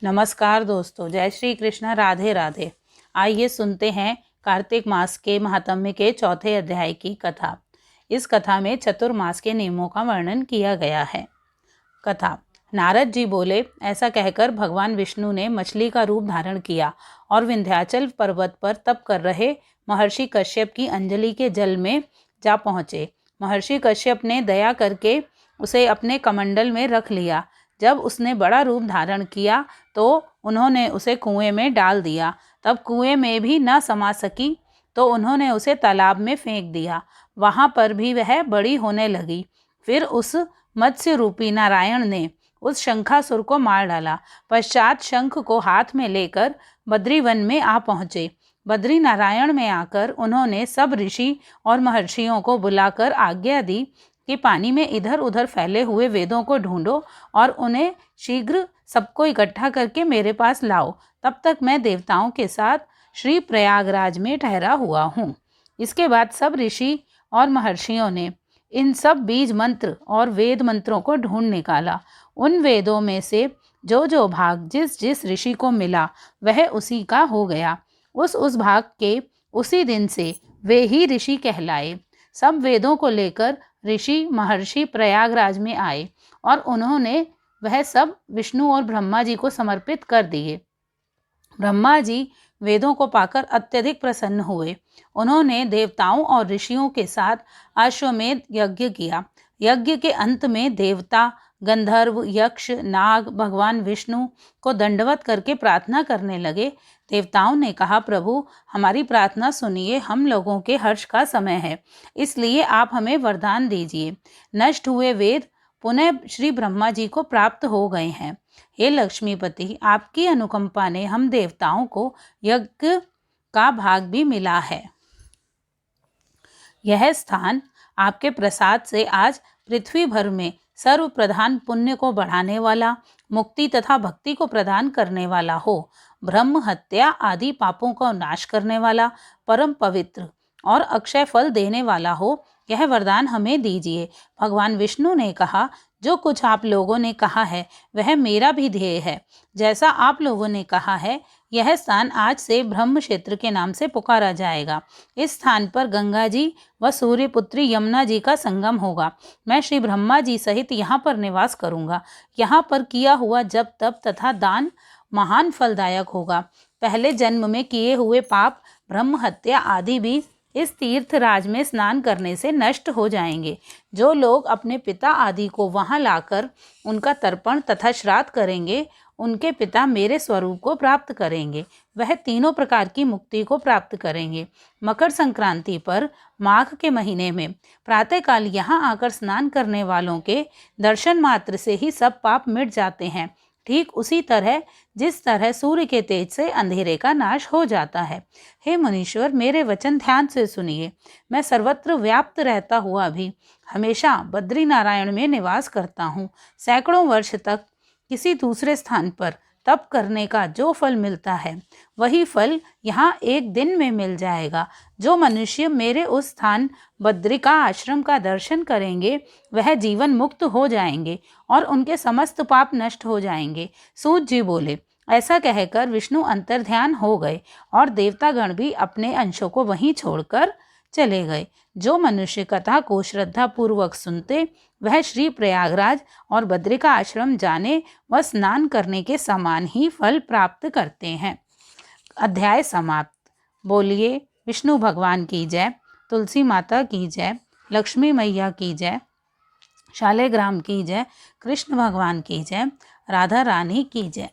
नमस्कार दोस्तों, जय श्री कृष्ण, राधे राधे। आइए सुनते हैं कार्तिक मास के महात्म्य के चौथे अध्याय की कथा। इस कथा में चतुर्मास के नियमों का वर्णन किया गया है। कथा। नारद जी बोले, ऐसा कहकर भगवान विष्णु ने मछली का रूप धारण किया और विंध्याचल पर्वत पर तप कर रहे महर्षि कश्यप की अंजलि के जल में जा पहुँचे। महर्षि कश्यप ने दया करके उसे अपने कमंडल में रख लिया। जब उसने बड़ा रूप धारण किया तो उन्होंने उसे कुएं में डाल दिया। तब कुएं में भी न समा सकी तो उन्होंने उसे तालाब में फेंक दिया। वहाँ पर भी वह बड़ी होने लगी। फिर उस मत्स्य रूपी नारायण ने उस शंखासुर को मार डाला। पश्चात शंख को हाथ में लेकर बद्रीवन में आ पहुँचे। बद्री नारायण में आकर उन्होंने सब ऋषि और महर्षियों को बुलाकर आज्ञा दी कि पानी में इधर उधर फैले हुए वेदों को ढूंढो और उन्हें शीघ्र सबको इकट्ठा करके मेरे पास लाओ। तब तक मैं देवताओं के साथ श्री प्रयागराज में ठहरा हुआ हूँ। इसके बाद सब ऋषि और महर्षियों ने इन सब बीज मंत्र और वेद मंत्रों को ढूंढ निकाला। उन वेदों में से जो जो भाग जिस जिस ऋषि को मिला वह उसी का हो गया। उस भाग के उसी दिन से वे ही ऋषि कहलाए। सब वेदों को लेकर ऋषि महर्षि प्रयागराज में आए और उन्होंने वह सब विष्णु और ब्रह्मा जी को समर्पित कर दिए। ब्रह्मा जी वेदों को पाकर अत्यधिक प्रसन्न हुए। उन्होंने देवताओं और ऋषियों के साथ अश्वमेध यज्ञ किया। यज्ञ के अंत में देवता, गंधर्व, यक्ष, नाग भगवान विष्णु को दंडवत करके प्रार्थना करने लगे। देवताओं ने कहा, प्रभु हमारी प्रार्थना सुनिए, हम लोगों के हर्ष का समय है, इसलिए आप हमें वरदान दीजिए। नष्ट हुए वेद पुनः श्री ब्रह्मा जी को प्राप्त हो गए हैं। हे लक्ष्मीपति, आपकी अनुकंपा ने हम देवताओं को यज्ञ का भाग भी मिला है। यह स्थान आपके प्रसाद से आज पृथ्वी भर में सर्व प्रधान पुण्य को बढ़ाने वाला, मुक्ति तथा भक्ति को प्रदान करने वाला हो, ब्रह्म हत्या आदि पापों का नाश करने वाला, परम पवित्र और अक्षय फल देने वाला हो, यह वरदान हमें दीजिए। भगवान विष्णु ने कहा, जो कुछ आप लोगों ने कहा है वह मेरा भी ध्येय है। जैसा आप लोगों ने कहा है, यह स्थान आज से ब्रह्म क्षेत्र के नाम से पुकारा जाएगा। इस स्थान पर गंगा जी व सूर्यपुत्री यमुना जी का संगम होगा। मैं श्री ब्रह्मा जी सहित यहाँ पर निवास करूँगा। यहाँ पर किया हुआ जप तप तथा दान महान फलदायक होगा। पहले जन्म में किए हुए पाप, ब्रह्म हत्या आदि भी इस तीर्थ राज में स्नान करने से नष्ट हो जाएंगे। जो लोग अपने पिता आदि को वहां लाकर उनका तर्पण तथा श्राद्ध करेंगे, उनके पिता मेरे स्वरूप को प्राप्त करेंगे। वह तीनों प्रकार की मुक्ति को प्राप्त करेंगे। मकर संक्रांति पर माघ के महीने में प्रातःकाल यहाँ आकर स्नान करने वालों के दर्शन मात्र से ही सब पाप मिट जाते हैं। ठीक उसी तरह जिस तरह सूर्य के तेज से अंधेरे का नाश हो जाता है। हे मुनीश्वर, मेरे वचन ध्यान से सुनिए। मैं सर्वत्र व्याप्त रहता हुआ भी हमेशा बद्री नारायण में निवास करता हूँ। सैकड़ों वर्ष तक किसी दूसरे स्थान पर तप करने का जो फल मिलता है वही फल यहाँ एक दिन में मिल जाएगा। जो मनुष्य मेरे उस स्थान बद्रिका आश्रम का दर्शन करेंगे वह जीवन मुक्त हो जाएंगे और उनके समस्त पाप नष्ट हो जाएंगे। सूत जी बोले। ऐसा कहकर विष्णु अंतर्ध्यान हो गए और देवतागण भी अपने अंशों को वहीं छोड़कर चले गए। जो मनुष्य कथा को श्रद्धा पूर्वक सुनते वह श्री प्रयागराज और बद्रिका आश्रम जाने व स्नान करने के समान ही फल प्राप्त करते हैं। अध्याय समाप्त। बोलिए विष्णु भगवान की जय, तुलसी माता की जय, लक्ष्मी मैया की जय, शालिग्राम की जय, कृष्ण भगवान की जय, राधा रानी की जय।